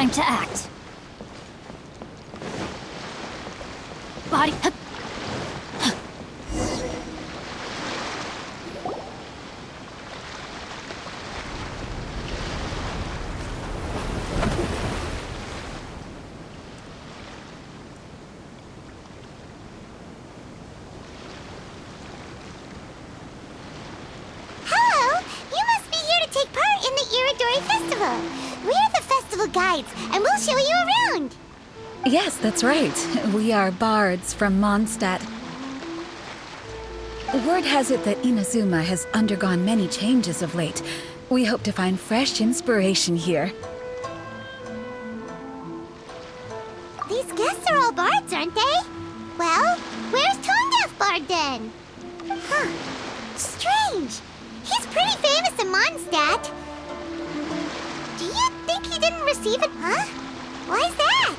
Time to act. Body. Hup. Hello! You must be here to take part in the Iridori Festival. We're the festival guides, and we'll show you around. Yes, that's right. We are bards from Mondstadt. Word has it that Inazuma has undergone many changes of late. We hope to find fresh inspiration here. These guests are all bards, aren't they? Well, where's Tone-Deaf Bard then? Huh. Strange. He's pretty famous in Mondstadt. Do you think he didn't receive it? Huh? Why's that?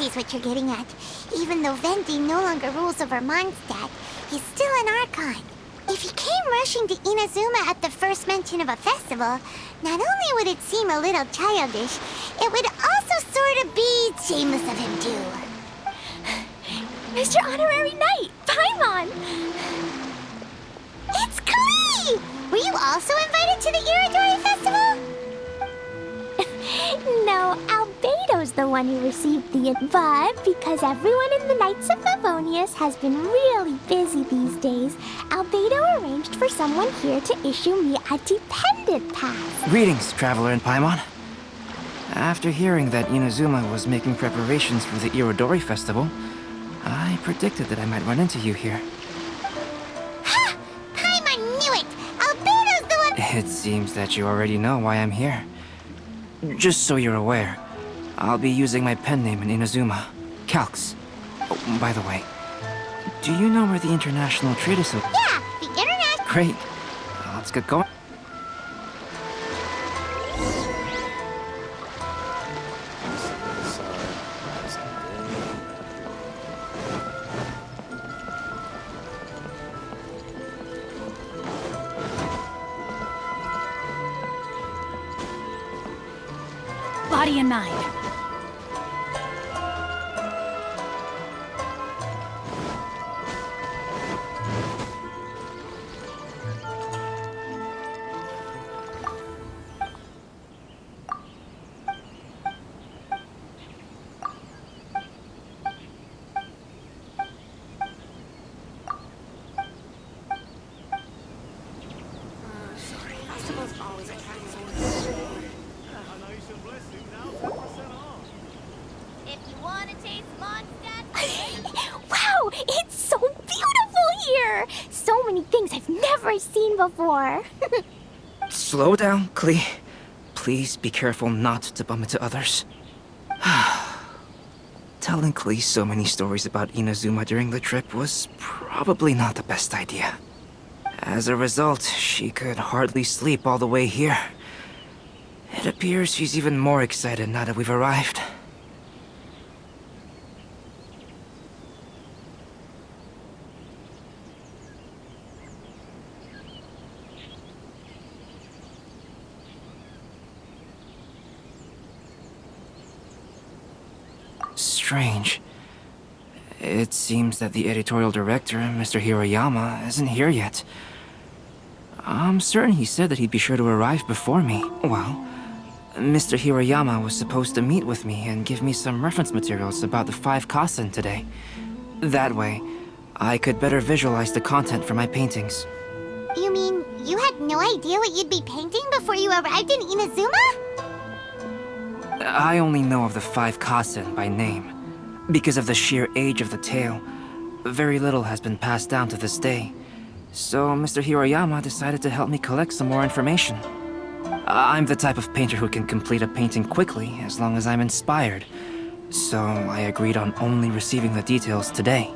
is what you're getting at. Even though Venti no longer rules over Mondstadt, he's still an Archon. If he came rushing to Inazuma at the first mention of a festival, not only would it seem a little childish, it would also sort of be shameless of him too. Mr. Honorary Knight, Paimon! It's Klee! Were you also invited to the Iridori Festival? No, Albedo's the one who received the but because everyone in the Knights of Favonius has been really busy these days, Albedo arranged for someone here to issue me a dependent pass. Greetings, Traveler in Paimon. After hearing that Inazuma was making preparations for the Irodori Festival, I predicted that I might run into you here. Ha! Paimon knew it! Albedo's the one— It seems that you already know why I'm here. Just so you're aware, I'll be using my pen name in Inazuma, Calx. Oh, by the way, do you know where the International Trade Association— Yeah, the internet— Great. Let's get going. Body and mind. If you want to taste Mondstadt— Wow, it's so beautiful here! So many things I've never seen before. Slow down, Klee. Please be careful not to bump into others. Telling Klee so many stories about Inazuma during the trip was probably not the best idea. As a result, she could hardly sleep all the way here. It appears she's even more excited now that we've arrived. Strange. It seems that the editorial director, Mr. Hiroyama, isn't here yet. I'm certain he said that he'd be sure to arrive before me. Well, Mr. Hiroyama was supposed to meet with me and give me some reference materials about the 5 Kasen today. That way, I could better visualize the content for my paintings. You mean you had no idea what you'd be painting before you arrived in Inazuma? I only know of the 5 Kasen by name. Because of the sheer age of the tale, very little has been passed down to this day. So Mr. Hiroyama decided to help me collect some more information. I'm the type of painter who can complete a painting quickly as long as I'm inspired. So I agreed on only receiving the details today.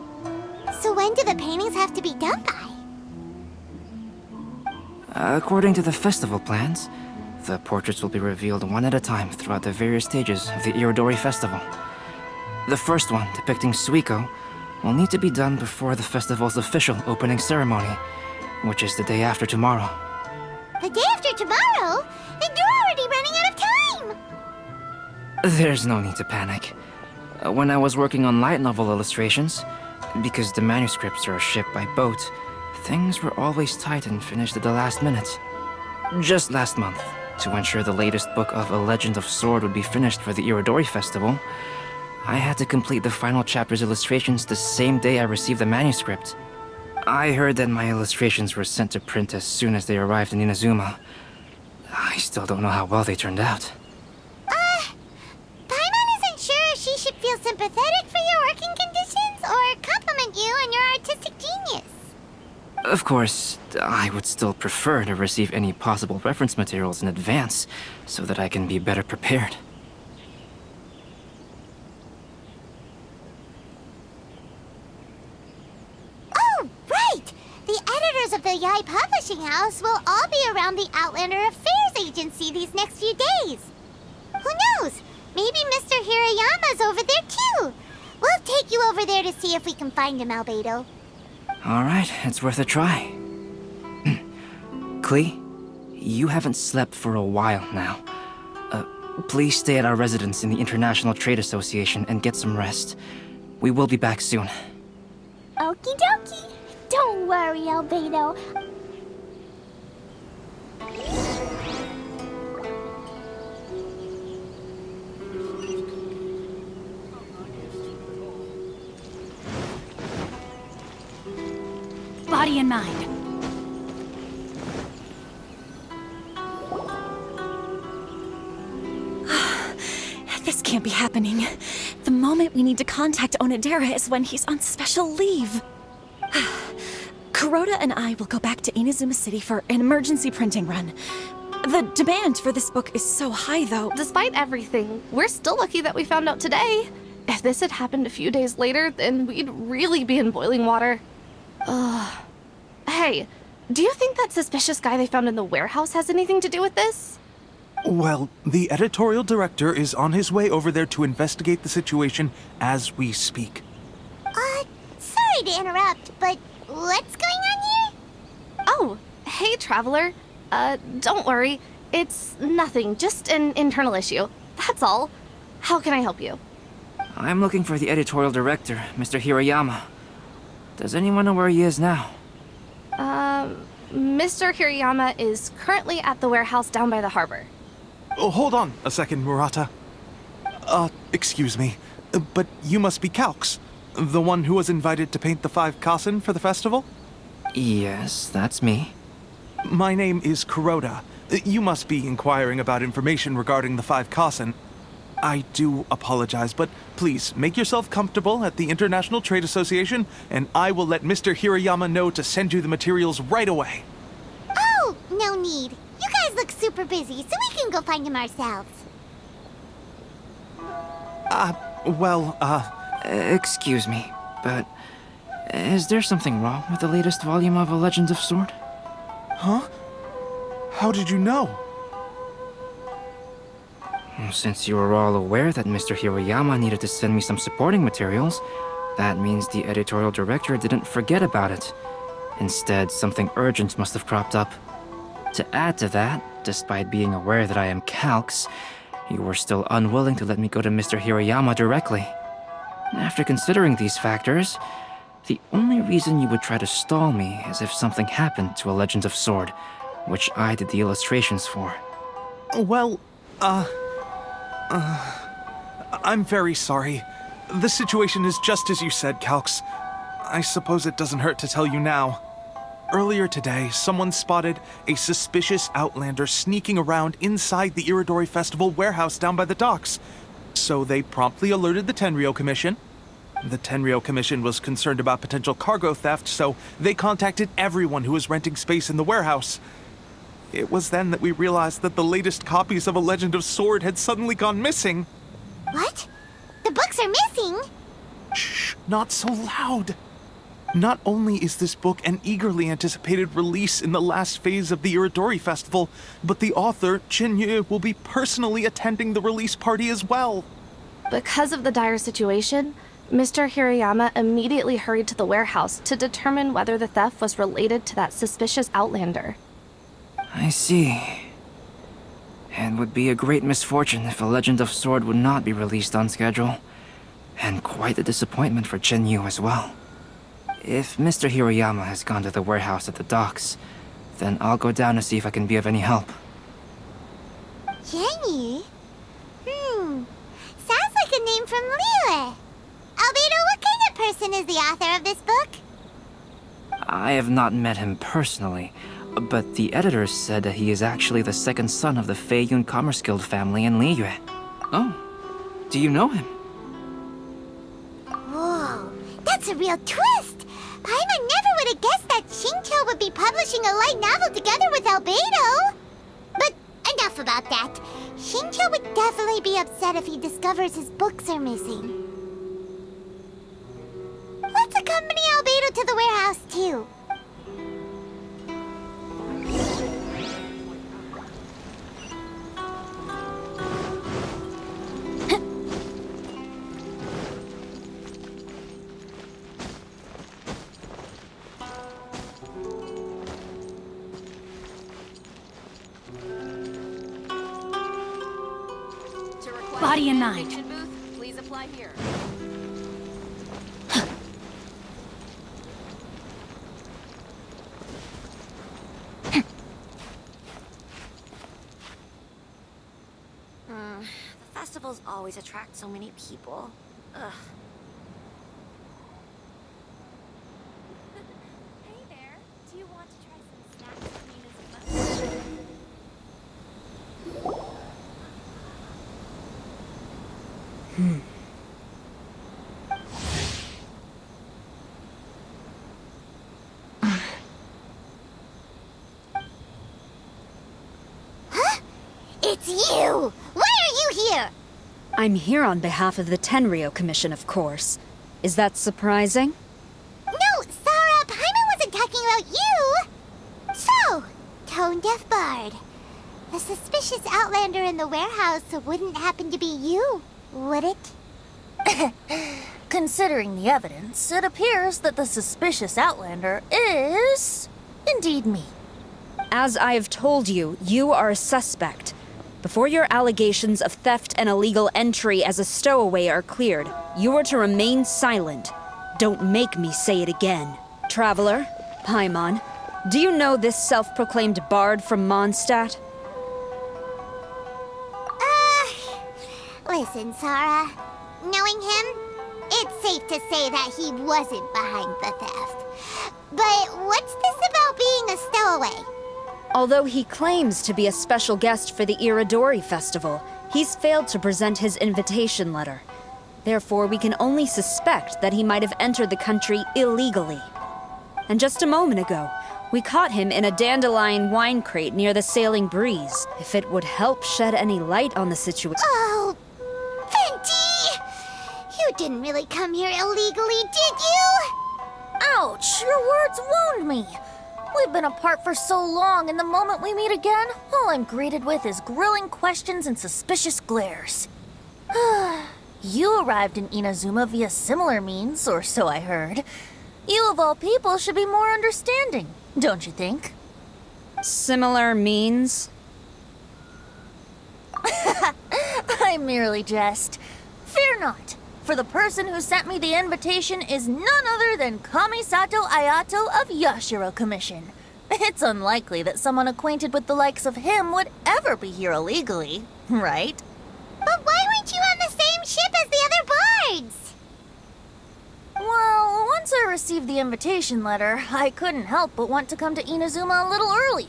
So when do the paintings have to be done by? According to the festival plans, the portraits will be revealed one at a time throughout the various stages of the Irodori Festival. The first one, depicting Suiko, will need to be done before the festival's official opening ceremony, which is the day after tomorrow. The day after tomorrow? Then you're already running out of time! There's no need to panic. When I was working on light novel illustrations, because the manuscripts are shipped by boat, things were always tight and finished at the last minute. Just last month, to ensure the latest book of A Legend of Sword would be finished for the Irodori Festival, I had to complete the final chapter's illustrations the same day I received the manuscript. I heard that my illustrations were sent to print as soon as they arrived in Inazuma. I still don't know how well they turned out. Paimon isn't sure if she should feel sympathetic for your working conditions or compliment you on your artistic genius. Of course, I would still prefer to receive any possible reference materials in advance, so that I can be better prepared. Oh, right! The editors of the Yai Publishing House will all be around the Outlander Affairs Agency these next few days. Who knows? Maybe Mr. Hiroyama's over there too. I'll take you over there to see if we can find him, Albedo. Alright, it's worth a try. Klee, you haven't slept for a while now. Please stay at our residence in the International Trade Association and get some rest. We will be back soon. Okie dokie. Don't worry, Albedo. Body and mind. This can't be happening. The moment we need to contact Onodera is when he's on special leave. Kuroda and I will go back to Inazuma City for an emergency printing run. The demand for this book is so high, though. Despite everything, we're still lucky that we found out today. If this had happened a few days later, then we'd really be in boiling water. Hey, do you think that suspicious guy they found in the warehouse has anything to do with this? Well, the editorial director is on his way over there to investigate the situation as we speak. Sorry to interrupt, but what's going on here? Oh, hey, Traveler. Don't worry. It's nothing, just an internal issue. That's all. How can I help you? I'm looking for the editorial director, Mr. Hirayama. Does anyone know where he is now? Mr. Hirayama is currently at the warehouse down by the harbor. Oh, hold on a second, Murata. Excuse me, but you must be Calx, the one who was invited to paint the 5 Kasen for the festival? Yes, that's me. My name is Kuroda. You must be inquiring about information regarding the 5 Kasen. I do apologize, but please make yourself comfortable at the International Trade Association, and I will let Mr. Hirayama know to send you the materials right away. Oh, no need. You guys look super busy, so we can go find him ourselves. Excuse me, but is there something wrong with the latest volume of A Legend of Sword? Huh? How did you know? Since you were all aware that Mr. Hirayama needed to send me some supporting materials, that means the editorial director didn't forget about it. Instead, something urgent must have cropped up. To add to that, despite being aware that I am Calx, you were still unwilling to let me go to Mr. Hirayama directly. After considering these factors, the only reason you would try to stall me is if something happened to A Legend of Sword, which I did the illustrations for. Well, I'm very sorry. The situation is just as you said, Calx. I suppose it doesn't hurt to tell you now. Earlier today, someone spotted a suspicious outlander sneaking around inside the Iridori Festival warehouse down by the docks. So they promptly alerted the Tenryou Commission. The Tenryou Commission was concerned about potential cargo theft, so they contacted everyone who was renting space in the warehouse. It was then that we realized that the latest copies of A Legend of Sword had suddenly gone missing. What? The books are missing? Shh, not so loud. Not only is this book an eagerly anticipated release in the last phase of the Iridori Festival, but the author, Chin-Yu, will be personally attending the release party as well. Because of the dire situation, Mr. Hirayama immediately hurried to the warehouse to determine whether the theft was related to that suspicious outlander. I see. It would be a great misfortune if A Legend of Sword would not be released on schedule. And quite a disappointment for Chen-Yu as well. If Mr. Hirayama has gone to the warehouse at the docks, then I'll go down to see if I can be of any help. Jenny? Sounds like a name from Liyue. Albedo, what kind of person is the author of this book? I have not met him personally, but the editor said that he is actually the second son of the Feiyun Commerce Guild family in Liyue. Oh, do you know him? Whoa, that's a real twist! Paimon never would have guessed that Xingqiu would be publishing a light novel together with Albedo! But enough about that. Xingqiu would definitely be upset if he discovers his books are missing. Let's accompany Albedo to the warehouse, too. Body in mind. Booth, please apply here. The festivals always attract so many people. Ugh. Hey there. Do you want to try some snacks from Nina's mother? It's you! Why are you here? I'm here on behalf of the Tenryo Commission, of course. Is that surprising? No, Sarah, Paimon wasn't talking about you! So, tone-deaf bard. The suspicious outlander in the warehouse wouldn't happen to be you, would it? Considering the evidence, it appears that the suspicious outlander is indeed me. As I have told you, you are a suspect. Before your allegations of theft and illegal entry as a stowaway are cleared, you are to remain silent. Don't make me say it again. Traveler, Paimon, do you know this self-proclaimed bard from Mondstadt? Listen, Sarah. Knowing him, it's safe to say that he wasn't behind the theft. But what's this about being a stowaway? Although he claims to be a special guest for the Iridori Festival, he's failed to present his invitation letter. Therefore, we can only suspect that he might have entered the country illegally. And just a moment ago, we caught him in a dandelion wine crate near the Sailing Breeze. If it would help shed any light on the situation... Oh, Venti! You didn't really come here illegally, did you? Ouch! Your words wound me! We've been apart for so long, and the moment we meet again, all I'm greeted with is grilling questions and suspicious glares. You arrived in Inazuma via similar means, or so I heard. You of all people should be more understanding, don't you think? Similar means? I merely jest. Fear not, for the person who sent me the invitation is none other than Kamisato Ayato of Yashiro Commission. It's unlikely that someone acquainted with the likes of him would ever be here illegally, right? But why weren't you on the same ship as the other bards? Well, once I received the invitation letter, I couldn't help but want to come to Inazuma a little early.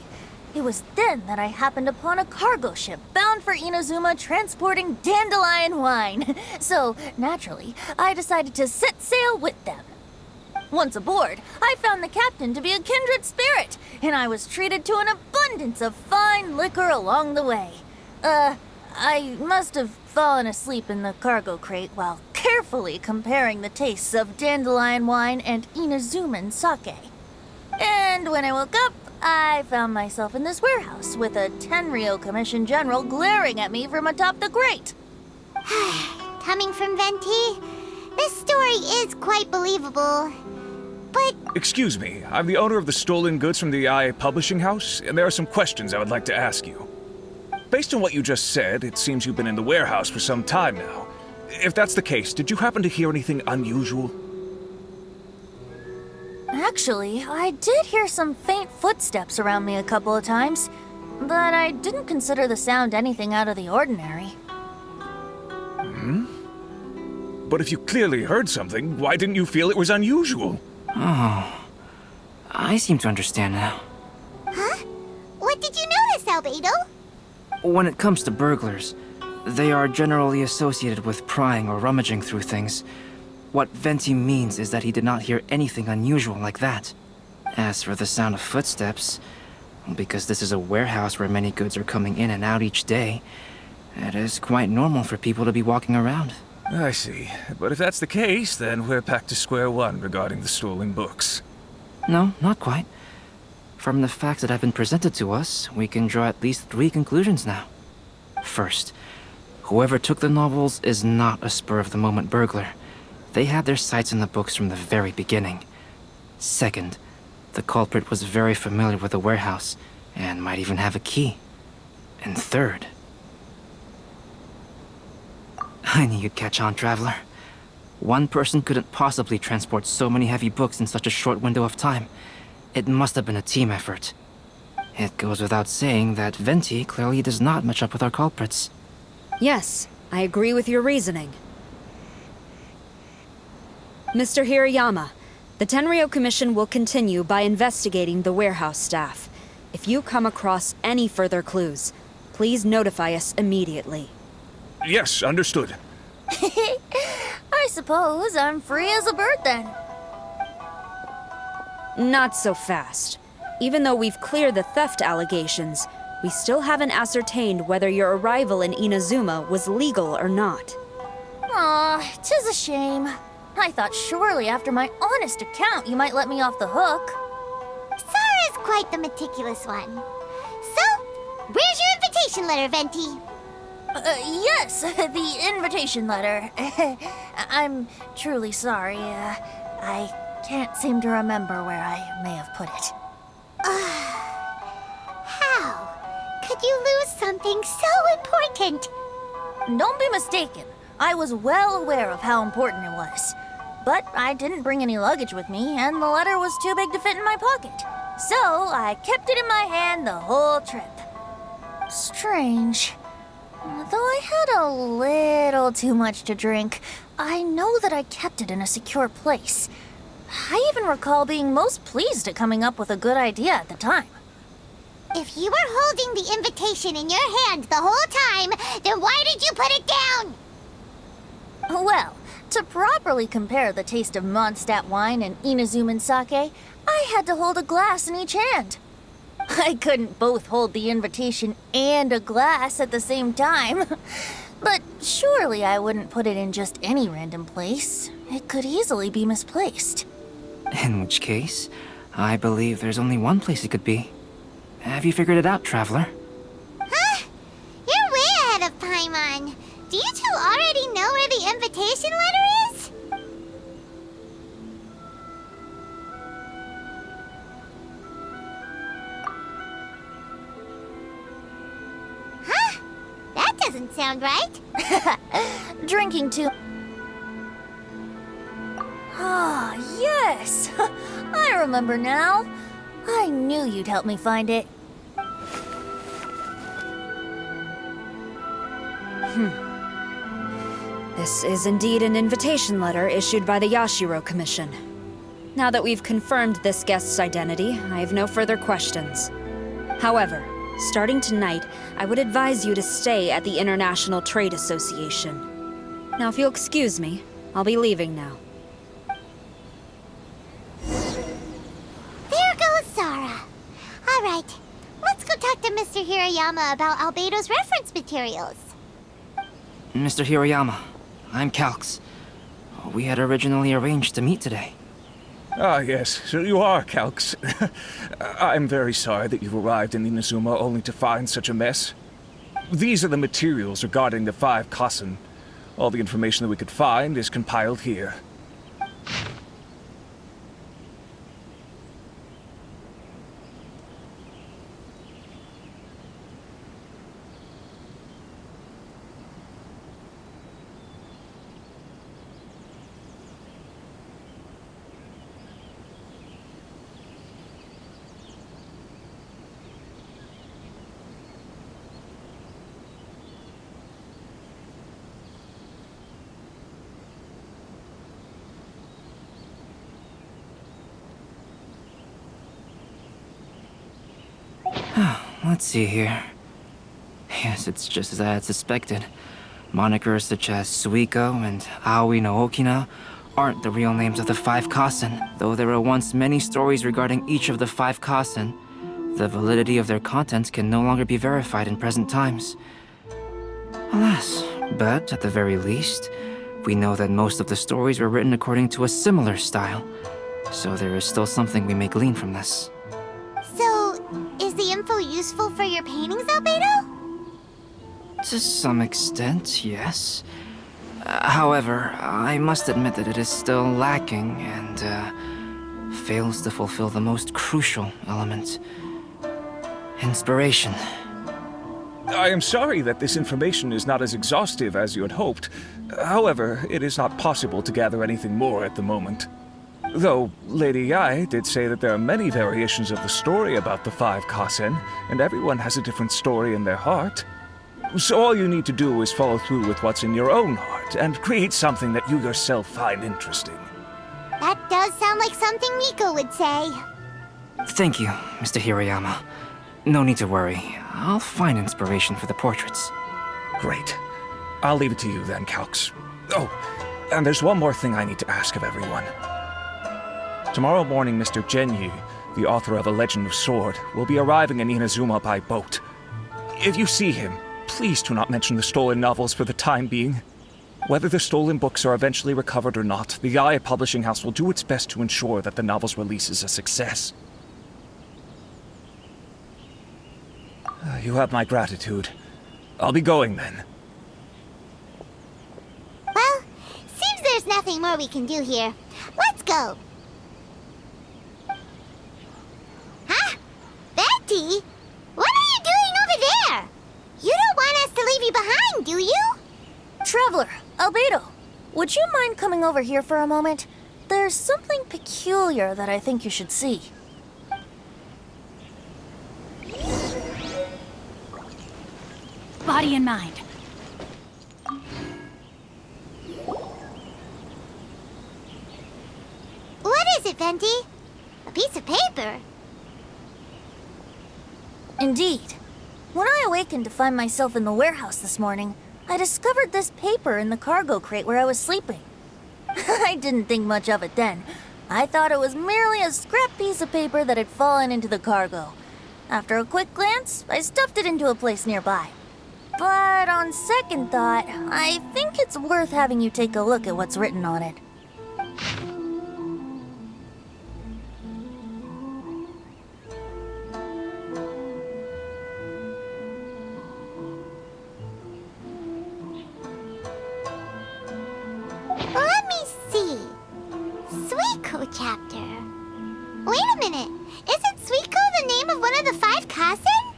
It was then that I happened upon a cargo ship bound for Inazuma transporting dandelion wine. So, naturally, I decided to set sail with them. Once aboard, I found the captain to be a kindred spirit, and I was treated to an abundance of fine liquor along the way. I must have fallen asleep in the cargo crate while carefully comparing the tastes of dandelion wine and Inazuman sake. And when I woke up, I found myself in this warehouse with a Tenryo Commission general glaring at me from atop the grate. Coming from Venti, this story is quite believable. But Excuse me, I'm the owner of the stolen goods from the IA publishing house, and there are some questions I would like to ask you. Based on what you just said, it seems you've been in the warehouse for some time now. If that's the case, did you happen to hear anything unusual? Actually, I did hear some faint footsteps around me a couple of times, but I didn't consider the sound anything out of the ordinary. But if you clearly heard something, why didn't you feel it was unusual? Oh, I seem to understand now. Huh? What did you notice, Albedo? When it comes to burglars, they are generally associated with prying or rummaging through things. What Venti means is that he did not hear anything unusual like that. As for the sound of footsteps, because this is a warehouse where many goods are coming in and out each day, it is quite normal for people to be walking around. I see. But if that's the case, then we're back to square one regarding the stolen books. No, not quite. From the facts that have been presented to us, we can draw at least 3 conclusions now. First, whoever took the novels is not a spur-of-the-moment burglar. They had their sights on the books from the very beginning. Second, the culprit was very familiar with the warehouse, and might even have a key. And third... I knew you'd catch on, Traveler. One person couldn't possibly transport so many heavy books in such a short window of time. It must have been a team effort. It goes without saying that Venti clearly does not match up with our culprits. Yes, I agree with your reasoning. Mr. Hirayama, the Tenryo Commission will continue by investigating the warehouse staff. If you come across any further clues, please notify us immediately. Yes, understood. I suppose I'm free as a bird then. Not so fast. Even though we've cleared the theft allegations, we still haven't ascertained whether your arrival in Inazuma was legal or not. Aw, 'tis a shame. I thought surely after my honest account you might let me off the hook. Sara's quite the meticulous one. So, where's your invitation letter, Venti? Yes, the invitation letter. I'm truly sorry. I can't seem to remember where I may have put it. How could you lose something so important? Don't be mistaken. I was well aware of how important it was. But I didn't bring any luggage with me, and the letter was too big to fit in my pocket. So I kept it in my hand the whole trip. Strange. Though I had a little too much to drink, I know that I kept it in a secure place. I even recall being most pleased at coming up with a good idea at the time. If you were holding the invitation in your hand the whole time, then why did you put it down? Well, to properly compare the taste of Mondstadt wine and Inazuman sake, I had to hold a glass in each hand. I couldn't both hold the invitation and a glass at the same time. But surely I wouldn't put it in just any random place. It could easily be misplaced. In which case, I believe there's only one place it could be. Have you figured it out, Traveler? Huh? You're way ahead of Paimon. Do you two already know where the invitation letter is? Huh? That doesn't sound right. Drinking too. Ah, yes! I remember now. I knew you'd help me find it. This is indeed an invitation letter issued by the Yashiro Commission. Now that we've confirmed this guest's identity, I have no further questions. However, starting tonight, I would advise you to stay at the International Trade Association. Now, if you'll excuse me, I'll be leaving now. There goes Zara. All right, let's go talk to Mr. Hirayama about Albedo's reference materials. Mr. Hirayama, I'm Calx. We had originally arranged to meet today. Ah, yes, so you are, Calx. I'm very sorry that you've arrived in Inazuma only to find such a mess. These are the materials regarding the 5 Kassen. All the information that we could find is compiled here. Let's see here. Yes, it's just as I had suspected. Monikers such as Suiko and Aoi no Okina aren't the real names of the 5 Kassen. Though there were once many stories regarding each of the 5 Kassen, the validity of their contents can no longer be verified in present times. Alas, but at the very least, we know that most of the stories were written according to a similar style. So there is still something we may glean from this. So, is the info useful for your paintings, Albedo? To some extent, yes. However, I must admit that it is still lacking and fails to fulfill the most crucial element. Inspiration. I am sorry that this information is not as exhaustive as you had hoped. However, it is not possible to gather anything more at the moment. Though, Lady Yai did say that there are many variations of the story about the 5 Kasen, and everyone has a different story in their heart. So all you need to do is follow through with what's in your own heart, and create something that you yourself find interesting. That does sound like something Miko would say. Thank you, Mr. Hirayama. No need to worry. I'll find inspiration for the portraits. Great. I'll leave it to you then, Calx. Oh, and there's one more thing I need to ask of everyone. Tomorrow morning, Mr. Genyu, the author of A Legend of Sword, will be arriving in Inazuma by boat. If you see him, please do not mention the stolen novels for the time being. Whether the stolen books are eventually recovered or not, the Yae Publishing House will do its best to ensure that the novel's release is a success. You have my gratitude. I'll be going then. Well, seems there's nothing more we can do here. Let's go. Huh? Betty? What are you doing over there? You don't want us to leave you behind, do you? Traveler, Albedo, would you mind coming over here for a moment? There's something peculiar that I think you should see. Body and mind. What is it, Venti? A piece of paper? Indeed. When I awakened to find myself in the warehouse this morning, I discovered this paper in the cargo crate where I was sleeping. I didn't think much of it then. I thought it was merely a scrap piece of paper that had fallen into the cargo. After a quick glance, I stuffed it into a place nearby. But on second thought, I think it's worth having you take a look at what's written on it. Let me see. Suiko chapter. Wait a minute. Isn't Suiko the name of one of the 5 Kasen?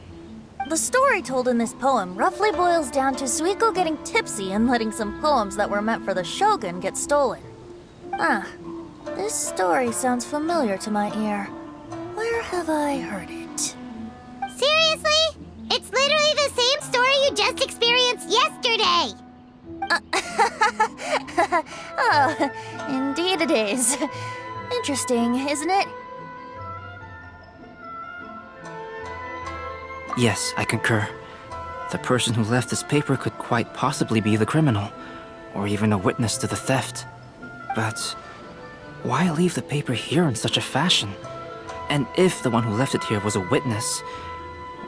The story told in this poem roughly boils down to Suiko getting tipsy and letting some poems that were meant for the shogun get stolen. This story sounds familiar to my ear. Where have I heard it? Seriously? It's literally the same story you just experienced yesterday. Oh, indeed it is. Interesting, isn't it? Yes, I concur. The person who left this paper could quite possibly be the criminal, or even a witness to the theft. But why leave the paper here in such a fashion? And if the one who left it here was a witness,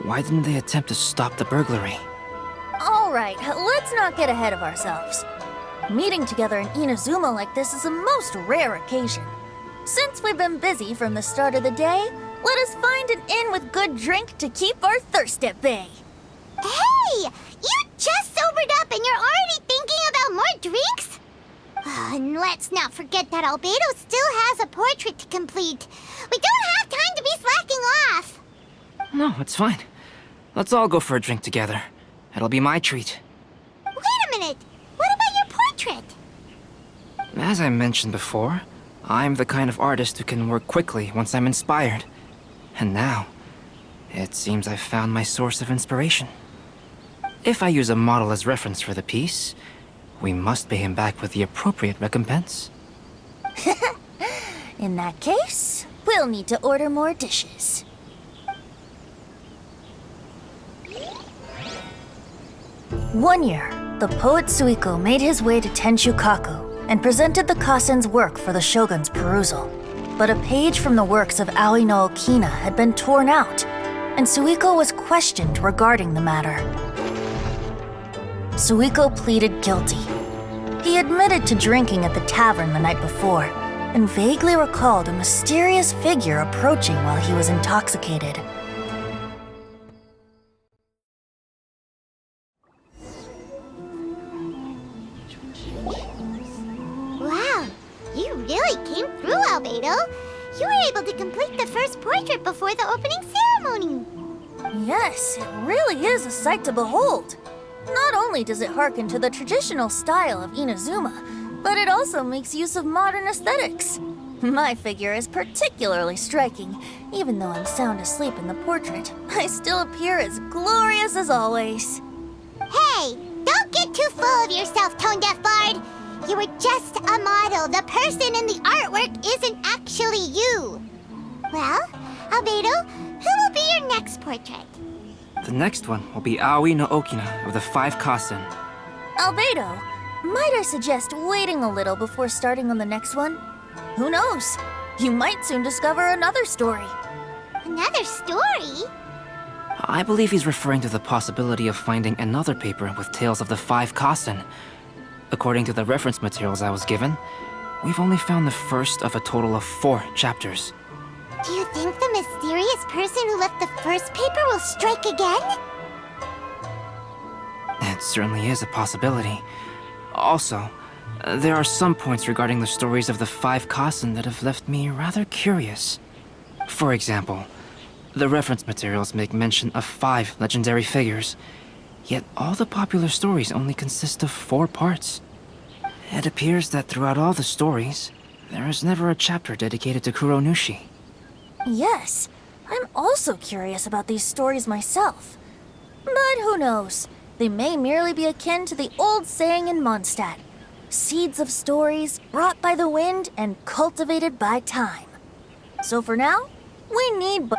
why didn't they attempt to stop the burglary? All right, let's not get ahead of ourselves. Meeting together in Inazuma like this is a most rare occasion. Since we've been busy from the start of the day, let us find an inn with good drink to keep our thirst at bay. Hey! You just sobered up and you're already thinking about more drinks? And let's not forget that Albedo still has a portrait to complete. We don't have time to be slacking off. No, it's fine. Let's all go for a drink together. It'll be my treat. Wait a minute. What about your portrait? As I mentioned before, I'm the kind of artist who can work quickly once I'm inspired. And now, it seems I've found my source of inspiration. If I use a model as reference for the piece, we must pay him back with the appropriate recompense. In that case, we'll need to order more dishes. One year, the poet Suiko made his way to Tenshukaku and presented the Kasen's work for the shogun's perusal. But a page from the works of Aoi no Okina had been torn out, and Suiko was questioned regarding the matter. Suiko pleaded guilty. He admitted to drinking at the tavern the night before, and vaguely recalled a mysterious figure approaching while he was intoxicated. Wow, you really came through, Albedo. You were able to complete the first portrait before the opening ceremony. Yes, it really is a sight to behold. Not only does it harken to the traditional style of Inazuma, but it also makes use of modern aesthetics. My figure is particularly striking. Even though I'm sound asleep in the portrait, I still appear as glorious as always. Hey, don't get too full of yourself, Tone-Deaf Bard. You were just a model. The person in the artwork isn't actually you. Well, Albedo, who will be your next portrait? The next one will be Aoi no Okina of the Five Kassen. Albedo, might I suggest waiting a little before starting on the next one? Who knows? You might soon discover another story. Another story? I believe he's referring to the possibility of finding another paper with tales of the Five Kassen. According to the reference materials I was given, we've only found the first of a total of 4 chapters. Do you think the mysterious person who left the first paper will strike again? It certainly is a possibility. Also, there are some points regarding the stories of the Five Kassen that have left me rather curious. For example, the reference materials make mention of 5 legendary figures, yet all the popular stories only consist of 4 parts. It appears that throughout all the stories, there is never a chapter dedicated to Kuronushi. Yes, I'm also curious about these stories myself. But who knows? They may merely be akin to the old saying in Mondstadt. Seeds of stories brought by the wind and cultivated by time. So for now, we need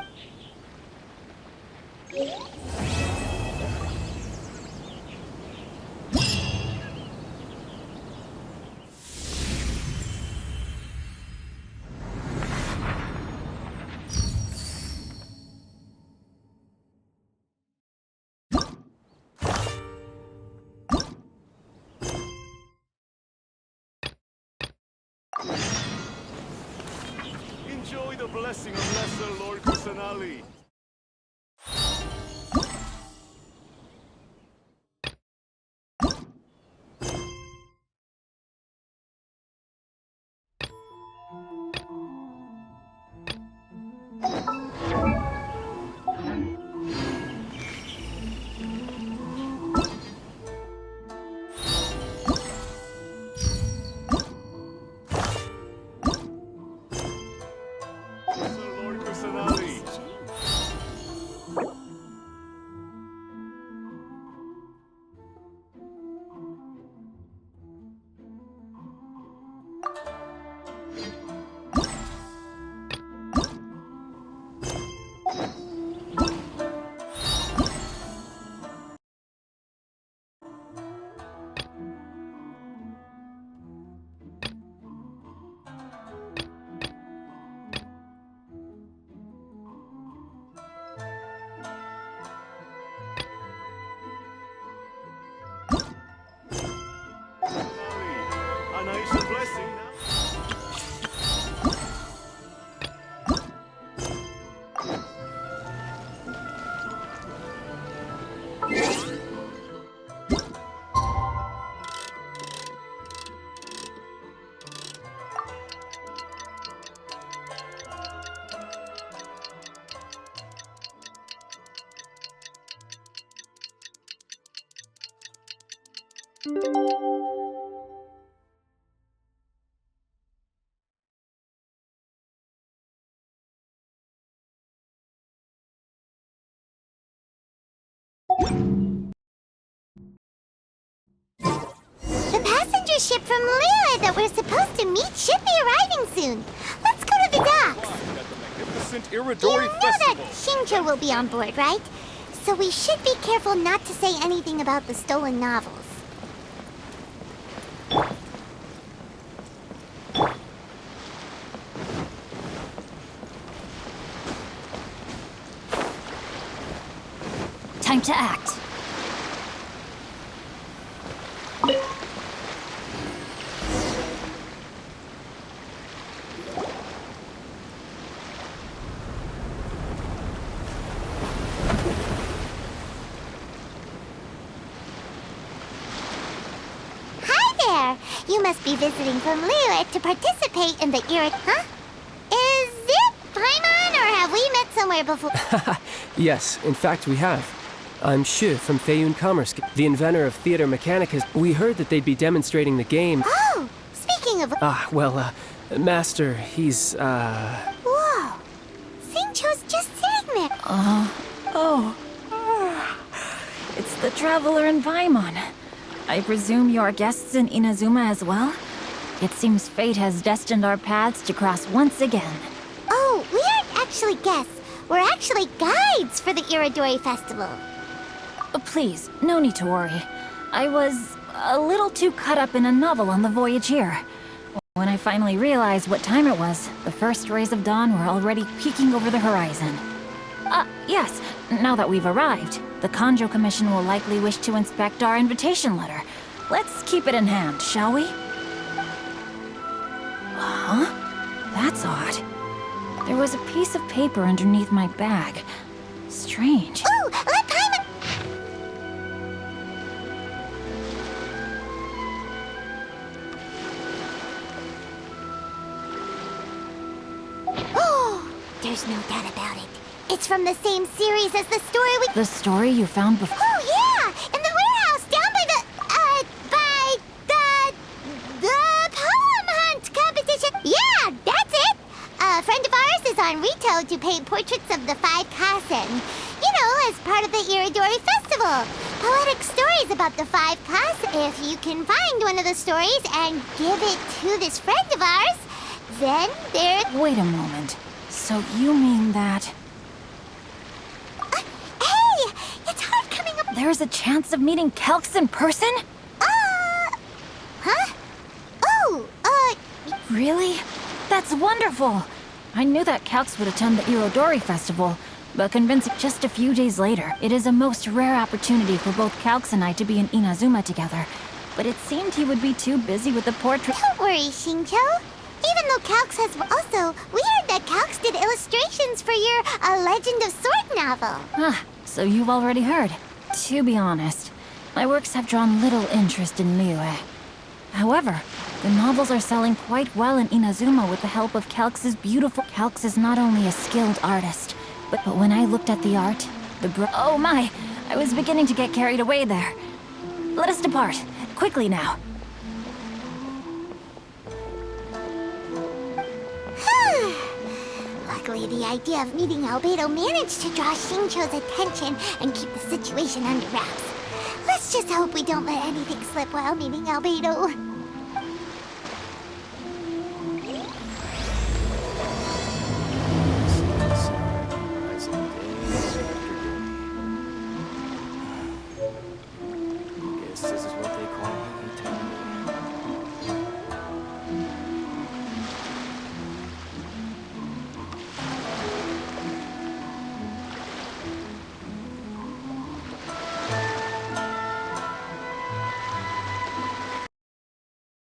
Enjoy the blessing of Lesser Lord Kusanali. A nice blessing now. The passenger ship from Liyue that we're supposed to meet should be arriving soon. Let's go to the docks. At the magnificent You Iridori know that Festival. Shinjo will be on board, right? So we should be careful not to say anything about the stolen novels. Time to act. Hi there! You must be visiting from Liyue to participate in the Huh? Is it Paimon, or have we met somewhere here before? Yes, in fact, we have. I'm Shu from Feiyun Commerce, the inventor of Theater Mechanicus. We heard that they'd be demonstrating the game. Oh, speaking of... Master, he's, Whoa! Xingqiu's just sitting there. It's the Traveler and Paimon. I presume you're guests in Inazuma as well? It seems fate has destined our paths to cross once again. Oh, we aren't actually guests. We're actually guides for the Iridori Festival. Please, no need to worry. I was a little too caught up in a novel on the voyage here. When I finally realized what time it was, the first rays of dawn were already peeking over the horizon. Yes, now that we've arrived, the Kanjo Commission will likely wish to inspect our invitation letter. Let's keep it in hand, shall we? Huh? That's odd. There was a piece of paper underneath my bag. Strange. Ooh, let Paimon... Oh, there's no doubt about it. It's from the same series as the story we... The story you found before? Oh, yeah! In the warehouse down by the poem hunt competition. Yeah, that's it! A friend of ours is on Rito to paint portraits of the 5 Kasen. You know, as part of the Iridori Festival. Poetic stories about the 5 Kasen. If you can find one of the stories and give it to this friend of ours, then there... Wait a moment. So you mean that... Hey! It's hard coming up... There's a chance of meeting Calx in person? Huh? Oh, Really? That's wonderful! I knew that Calx would attend the Irodori Festival, but convincing just a few days later, it is a most rare opportunity for both Calx and I to be in Inazuma together. But it seemed he would be too busy with the portrait. Don't worry, Xingqiu. Even though Calx has... Also, we heard that Calx did illustrations for your A Legend of Sword novel. So you've already heard. To be honest, my works have drawn little interest in Liyue. However, the novels are selling quite well in Inazuma with the help of Calx's beautiful... Calx is not only a skilled artist, but when I looked at the art, Oh my! I was beginning to get carried away there. Let us depart. Quickly now. Luckily, the idea of meeting Albedo managed to draw Xingqiu's attention and keep the situation under wraps. Let's just hope we don't let anything slip while meeting Albedo.